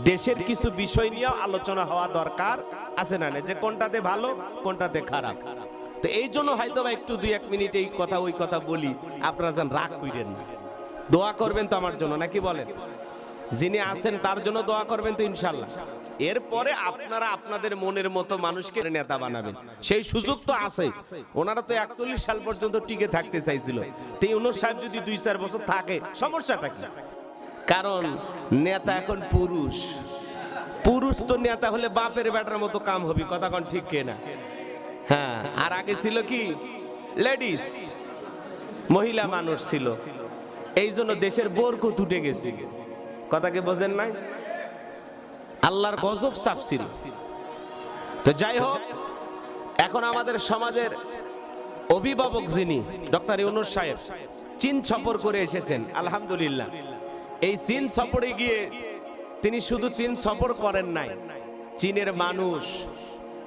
দেশের কিছু বিষয় নিয়েও আলোচনা হওয়া দরকার আছে না, যে কোনটাতে ভালো কোনটাতে খারাপ। তো এই জন্য হয়তো বা একটু 2-1 মিনিট এই কথা ওই কথা বলি, আপনারা যেন রাগ করেন না। দোয়া করবেন তো আমার জন্য, নাকি বলেন? যিনি আছেন তার জন্য দোয়া করবেন তো ইনশাল্লাহ। এরপরে আপনারা আপনাদের মনের মতো মানুষকে নেতা বানাবেন, সেই সুযোগ তো আছে। ওনারা তো 41 সাল পর্যন্ত টিকে থাকতে চাইছিল, তো ইউনূস সাহেব যদি 2-4 বছর থাকে সমস্যাটা কি? কারণ নেতা এখন পুরুষ, পুরুষ তো নেতা হলে বাপের বেটার মতো কাম হবে, কথা কোন ঠিক কিনা? হ্যাঁ, আর আগে ছিল কি লেডিস, মহিলা মানুষ ছিল, এই জন্য দেশের বরকত উঠে গেছে। কথাকে বোঝেন নাই? আল্লাহর গজব চাপ ছিল। তো যাই হোক, এখন আমাদের সমাজের অভিভাবক যিনি ডক্টর ইউনূস সাহেব চীন সফর করে এসেছেন, আলহামদুলিল্লাহ। এই চীন সফরে গিয়ে তিনি শুধু চীন সফর করেন নাই, চীনের মানুষ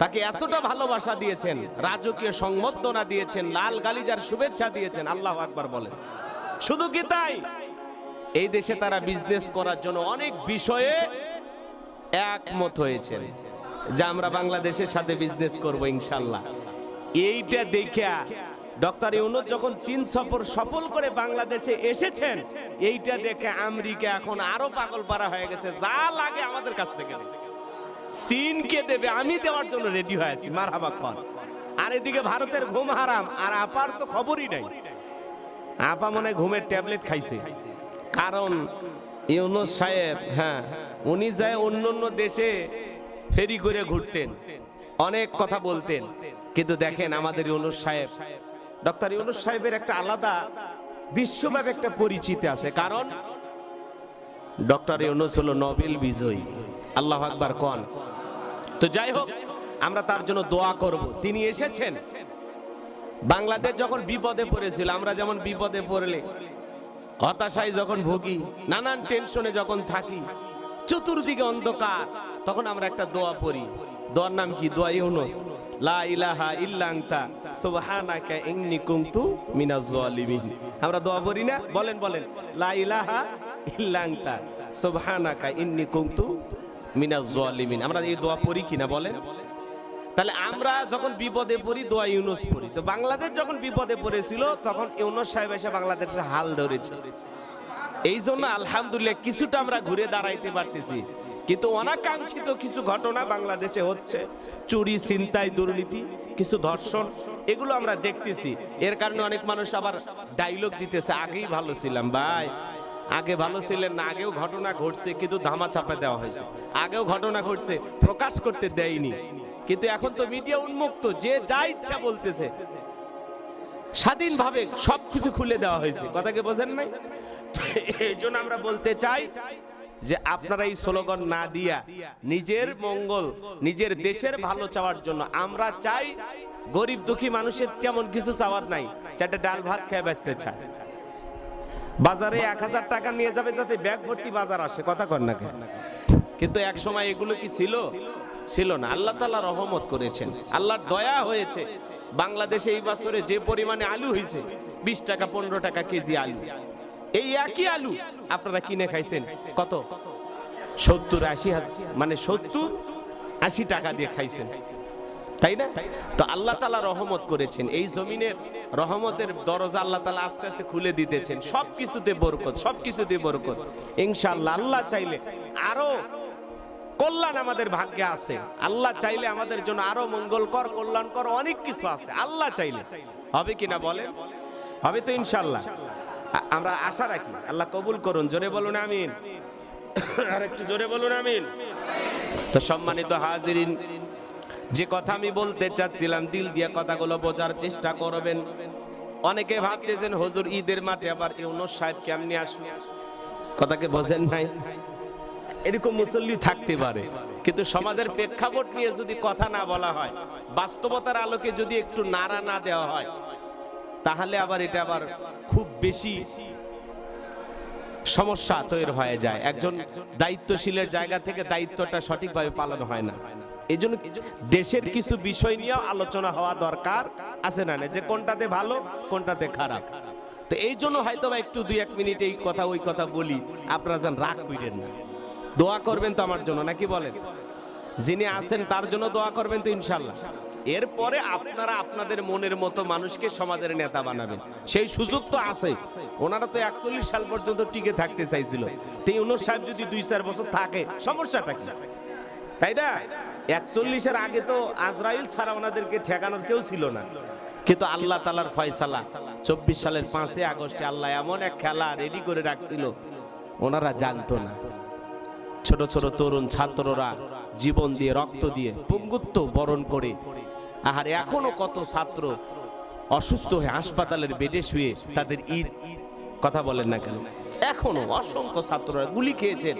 তাকে এতটা ভালোবাসা দিয়েছেন, রাজকীয় সংবর্ধনা দিয়েছেন, লাল গালিচার শুভেচ্ছা দিয়েছেন। আল্লাহু আকবার বলেন। শুধু কি তাই, এই দেশে তারা বিজনেস করার জন্য অনেক বিষয়ে একমত হয়েছেন, যে আমরা বাংলাদেশের সাথে বিজনেস করব ইনশাআল্লাহ। এইটা দেখা ডক্টর ইউনূস যখন চীন সফর সফল করে বাংলাদেশে এসেছেন, এইটা দেখে আমেরিকা এখন আরো পাগল পারা হয়ে গেছে, যা লাগে আমাদের কাছ থেকে চীনকে দেবে, আমি দেওয়ার জন্য রেডি হয়ে আছি, মারহাবা কর। আর এদিকে ভারতের ঘুম হারাম, আর আপার তো খবরই নাই। আপা মনে ঘুমের ট্যাবলেট খাইছে, কারণ ইউনূস সাহেব, হ্যাঁ, উনি যায় অন্য অন্য দেশে ফেরি করে ঘুরতেন, অনেক কথা বলতেন, কিন্তু দেখেন আমাদের ইউনূস সাহেব, ডক্টর ইউনূস সাহেবের একটা আলাদা বিশ্বব্যাপী একটা পরিচিতি আছে, কারণ ডক্টর ইউনূস হলো নোবেল বিজয়ী। আল্লাহু আকবার কোন। তো যাই হোক, আমরা তার জন্য দোয়া করব। তিনি এসেছেন বাংলাদেশ যখন বিপদে পড়েছিল, আমরা যেমন বিপদে পড়লে হতাশায় যখন ভুগি, নানান টেনশনে যখন থাকি, চতুর্দিকে অন্ধকার, তখন আমরা একটা দোয়া পড়ি। দোয়ার নাম কি? দোয়া ইউনূস, লা ইলাহা ইল্লা আনতা সুবহানাকা ইন্নী কুনতু মিনাজ জালিমিন। আমরা দোয়া পড়ি না? বলেন বলেন, লা ইলাহা ইল্লা আনতা সুবহানাকা ইন্নী কুনতু মিনাজ জালিমিন। আমরা এই দোয়া পড়ি কিনা বলেন? তাহলে আমরা যখন বিপদে পড়ি দোয়া ইউনূস পড়ি। তো বাংলাদেশ যখন বিপদে পড়েছিল, তখন ইউনূস সাহেব এসে বাংলাদেশের হাল ধরেছে। এই জন্য আলহামদুলিল্লাহ কিছুটা আমরা ঘুরে দাঁড়াইতে পারতেছি, কিন্তু অনাকাঙ্ক্ষিত কিছু ঘটনা বাংলাদেশে হচ্ছে, চুরি, ছিনতাই, দুর্নীতি, কিছু ধর্ষণ, এগুলো আমরা দেখতেছি। এর কারণে অনেক মানুষ আবার ডায়লগ দিতেছে, আগেই ভালো ছিলাম। ভাই, আগে ভালো ছিলেন না, আগেও ঘটনা ঘটছে, কিন্তু ধামা চাপা দেওয়া হয়েছে। আগেও ঘটনা ঘটছে, প্রকাশ করতে দেয়নি, কিন্তু এখন তো মিডিয়া উন্মুক্ত, যে যা ইচ্ছা বলতেছে, স্বাধীনভাবে সবকিছু খুলে দেওয়া হয়েছে। কথাকে বোঝেন নাই? এই জন্য আমরা বলতে চাই যে আপনারা এই স্লোগান না দিয়া নিজের মঙ্গল, নিজের দেশের ভালো চাওয়ার জন্য, আমরা চাই গরিব দুঃখী মানুষের তেমন কিছু চাওয়ার নাই, চারটে ডাল ভাত খেয়ে বাঁচতে চায়। বাজারে 1000 টাকা নিয়ে যাবে যাতে ব্যাগ ভর্তি বাজার আসে, কথা কর না কেন? কিন্তু এক সময় এগুলো কি ছিল? ছিল না। আল্লাহ তাআলা রহমত করেছেন, আল্লাহর দয়া হয়েছে। বাংলাদেশে এই বছরে যে পরিমাণে আলু হয়েছে, 20 টাকা 15 টাকা কেজি আলু, এই একই আলু আপনারা কিনে খাইছেন কত? 70-80 মানে 70-80 টাকা দিয়ে খাইছেন, তাই না? তো আল্লাহ তাআলা রহমত করেছেন, এই জমিনের রহমতের দরজা আল্লাহ তাআলা আস্তে আস্তে খুলে দিতেছেন। সবকিছুতে বরকত, সবকিছুতে বরকত ইনশাআল্লাহ। আল্লাহ চাইলে আরো কল্যাণ আমাদের ভাগ্যে আছে, আল্লাহ চাইলে আমাদের জন্য আরো মঙ্গলকর, কল্যাণকর অনেক কিছু আছে। আল্লাহ চাইলে হবে কিনা বলেন? হবে তো ইনশাআল্লাহ। আমরা আশা রাখি, আল্লাহ কবুল করুন। জোরে বলুন আমিন, আর একটু জোরে বলুন আমিন। তো সম্মানিত হাজিরিন, যে কথা আমি বলতে চাচ্ছিলাম, দিল দিয়ে কথাগুলো বোঝার চেষ্টা করবেন। অনেকে ভাবতেছেন হুজুর ঈদের মাঠে আবার ইউনূস সাহেব কেমনে আসবে, কথাকে বোঝেন নাই? এরকম মুসল্লি থাকতে পারে, কিন্তু সমাজের প্রেক্ষাপট নিয়ে যদি কথা না বলা হয়, বাস্তবতার আলোকে যদি একটু নাড়া না দেওয়া হয়, তাহলে আবার এটা আবার খুব বেশি সমস্যা তৈরি হয়ে যায়। একজন দায়িত্বশীলের জায়গা থেকে দায়িত্বটা সঠিকভাবে পালন হয় না। এই জন্য দেশের কিছু বিষয় নিয়েও আলোচনা হওয়া দরকার আছে না, যে কোনটাতে ভালো কোনটাতে খারাপ। তো এই জন্য হয়তো একটু 2-1 মিনিট এই কথা ওই কথা বলি, আপনারা যেন রাগ করেন না। দোয়া করবেন তো আমার জন্য, নাকি বলেন? যিনি আছেন তার জন্য দোয়া করবেন তো ইনশাআল্লাহ। এরপরে আপনারা আপনাদের মনের মতো মানুষকে সমাজের নেতা বানাবেন, সেই সুযোগ তো আছে। ওনারা তো 41 সাল পর্যন্ত টিকে থাকতে চাইছিল, তাই ইউনূস সাহেব যদি 2-4 বছর থাকে সমস্যাটা কি, তাই না? 41-এর আগে তো আজরাইল ছাড়া ওনাদেরকে ঠেকানোর কেউ ছিল না। কিন্তু আল্লাহ তাআলার ফয়সালা 24 সালের 5 আগস্টে আল্লাহ এমন এক খেলা রেডি করে রাখছিল, ওনারা জানতো না। ছোট ছোট তরুণ ছাত্ররা জীবন দিয়ে রক্ত দিয়ে পঙ্গুত্ব বরণ করে, আর এখনো কত ছাত্র অসুস্থ হয়ে হাসপাতালের বেডে শুয়ে তাদের ঈদ, কথা বলেন না কেন? এখনো অসংখ্য ছাত্ররা গুলি খেয়েছেন,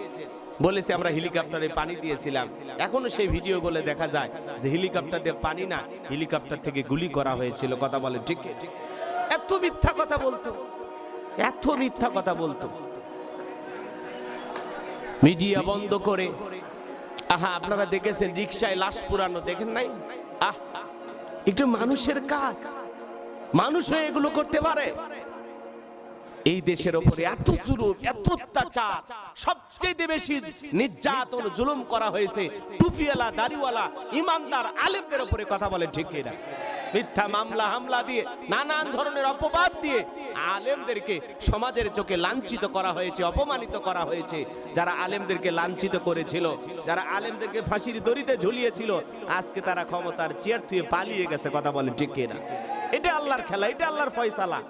বলেছে আমরা হেলিকপ্টারে পানি দিয়েছিলাম। এখনো সেই ভিডিওগুলো দেখা যায় যে হেলিকপ্টার দিয়ে পানি না, হেলিকপ্টার থেকে গুলি করা হয়েছিল। কথা বলেন ঠিক? এত মিথ্যা কথা বলতো, এত মিথ্যা কথা বলতো। মিডিয়া বন্ধ করে, আহা আপনারা দেখেছেন রিকশায় লাশ পুরানো, দেখেন নাই? আহ, একটু মানুষের কাজ, মানুষ হয়ে এগুলো করতে পারে? এই দেশের উপরে এত জুলুম, এত অত্যাচার, সবচেয়ে বেশি নির্যাতন জুলুম করা হয়েছে টুপিওয়ালা, দাড়িওয়ালা, ইমানদার আলেমদের উপরে। কথা বলেন ঠিক কিনা? মিথ্যা মামলা হামলা দিয়ে, নানান ধরনের অপবাদ দিয়ে আলেমদেরকে সমাজের চোখে লাঞ্ছিত করা হয়েছে, অপমানিত করা হয়েছে। যারা আলেমদেরকে লাঞ্ছিত করেছিল, যারা আলেমদেরকে ফাঁসির দড়িতে ঝুলিয়েছিল, আজকে তারা ক্ষমতার চেয়ার থেকে পালিয়ে গেছে। কথা বলেন ঠিক কিনা? এটা আল্লাহর খেলা, এটা আল্লাহর ফয়সালা।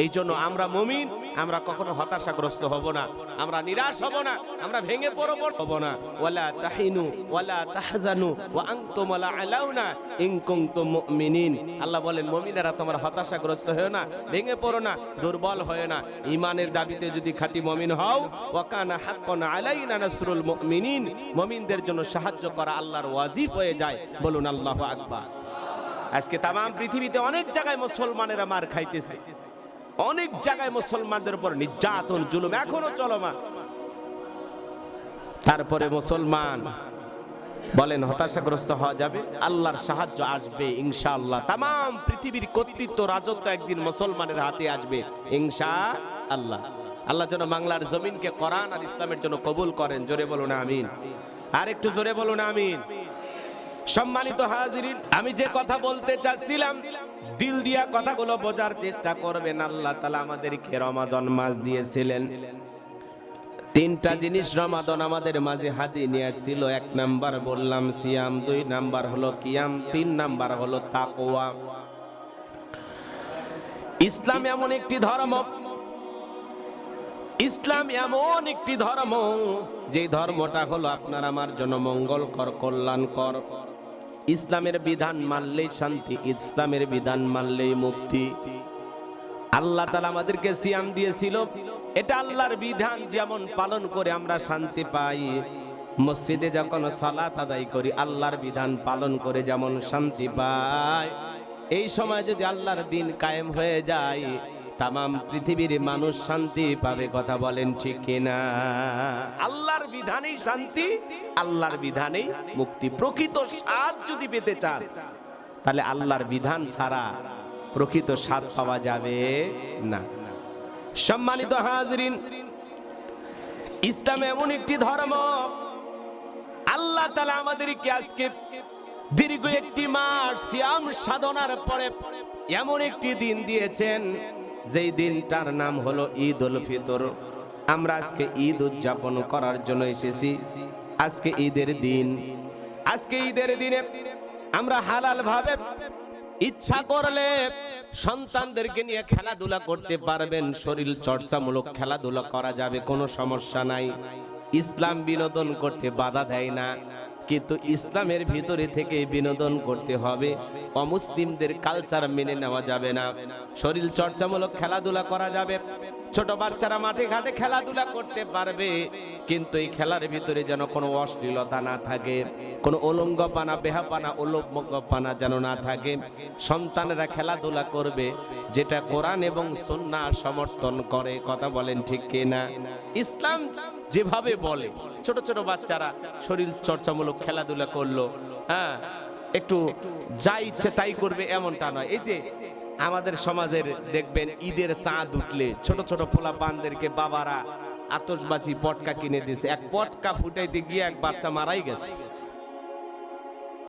এই জন্য আমরা মুমিন, আমরা কখনো হতাশাগ্রস্ত হব না, আমরা নিরাশ হব না, আমরা ভেঙে পড়ব না। ওয়ালা তাহিনু ওয়ালা তাহজানু ওয়া আনতুম লা আলাউনা ইন কুনতুম মুমিনিন। আল্লাহ বলেন মুমিনেরা তোমরা হতাশাগ্রস্ত হয়ো না, ভেঙে পড়ো না, দুর্বল হয়ো না। ঈমানের দাবিতে যদি খাঁটি মুমিন হও, ওয়া কানা হাক্কান আলাইনা নাসরুল মুমিনিন, মুমিনদের জন্য সাহায্য করা আল্লাহর ওয়াজিব হয়ে যায়। বলুন আল্লাহু আকবার। আজকে তাম পৃথিবীতে অনেক জায়গায় মুসলমানেরা মার খাইতেছে, অনেক জায়গায় মুসলমানদের উপর নির্যাতন জুলুম এখনো চলমান। তারপরে মুসলমান বলেন হতাশাগ্রস্ত হওয়া যাবে? আল্লাহর সাহায্য আসবে ইনশাআল্লাহ। তাম পৃথিবীর কর্তৃত্ব, রাজত্ব একদিন মুসলমানের হাতে আসবে ইনশাআল্লাহ। আল্লাহ যেন বাংলার জমিনকে কোরআন আর ইসলামের জন্য কবুল করেন। জোরে বলুন আমিন, আর একটু জোরে বলুন আমিন। সম্মানিত হাজিরিন, আমি যে কথা বলতে চাচ্ছিলাম, দিল দিয়া কথাগুলো বোঝার চেষ্টা করবেন। আল্লাহ তাআলা আমাদেরকে রমাদান মাস দিয়েছিলেন, তিনটা জিনিস রমাদান আমাদের মাঝে হাদিয়ে নিয়ে আসছিল। 1 নাম্বার বললাম সিয়াম, 2 নাম্বার হলো কিয়াম, 3 নাম্বার হলো তাকওয়া। ইসলাম এমন একটি ধর্ম, ইসলাম এমন একটি ধর্ম, যে ধর্মটা হলো আপনার আমার জন্য মঙ্গলকর, কল্যাণকর। ইসলামের বিধান মানলেই শান্তি, ইসলামের বিধান মানলেই মুক্তি। আল্লাহ তাআলা আমাদেরকে সিয়াম দিয়েছিল, এটা আল্লাহর বিধান, যেমন পালন করে আমরা শান্তি পাই। মসজিদে যখন সালাত আদায় করি, আল্লাহর বিধান পালন করে যেমন শান্তি পাই। এই সময় যদি আল্লাহর দিন কায়েম হয়ে যায়, তাম পৃথিবীর মানুষ শান্তি পাবে। কথা বলেন ঠিক কিনা? আল্লাহর বিধানেই শান্তি, আল্লাহর বিধানেই মুক্তি। প্রকৃত স্বাদ যদি পেতে চান, তাহলে আল্লাহর বিধান ছাড়া প্রকৃত স্বাদ পাওয়া যাবে না। সম্মানিত হাজিরিন, ইসলাম এমন একটি ধর্ম, আল্লাহ তাআলা আমাদেরকে আজকে দীর্ঘ একটি মাস সিয়াম সাধনার পরে এমন একটি দিন দিয়েছেন, যেই দিনটার নাম হলো ঈদ উল ফিতর। আমরা আজকে ঈদ উদযাপন করার জন্য এসেছি। আজকে ঈদের দিন, আজকে ঈদের দিনে আমরা হালাল ভাবে ইচ্ছা করলে সন্তানদেরকে নিয়ে খেলাধুলা করতে পারবেন, শরীর চর্চামূলক খেলাধুলা করা যাবে, কোনো সমস্যা নাই। ইসলাম বিনোদন করতে বাধা দেয় না, কিন্তু ইসলামের ভিতরে থেকে বিনোদন করতে হবে। অমুসলিমদের কালচার মেনে নেওয়া যাবে না। শরীর চর্চামূলক খেলাধুলা করা যাবে, ছোট বাচ্চারা মাঠে ঘাটে খেলাধুলা করতে পারবে, কিন্তু এই খেলার ভিতরে যেন কোনো অশ্লীলতা না থাকে, কোনো উলঙ্গপানা, বেহাপানা, উলঙ্গপানা যেন না থাকে। সন্তানেরা খেলাধুলা করবে যেটা কোরআন এবং সুন্নাহ সমর্থন করে। কথা বলেন ঠিক কিনা? ইসলাম যেভাবে বলে, ছোট ছোট বাচ্চারা শরীর চর্চামূলক খেলাধুলা করলো, হ্যাঁ, একটু যা ইচ্ছে তাই করবে এমনটা নয়। এই যে আমাদের সমাজের দেখবেন ঈদের চাঁদ উঠলে ছোট ছোট পোলাপানদেরকে বাবারা আতশবাজি পটকা কিনে দিয়েছে, এক পটকা ফুটাইতে গিয়ে এক বাচ্চা মারাই গেছে।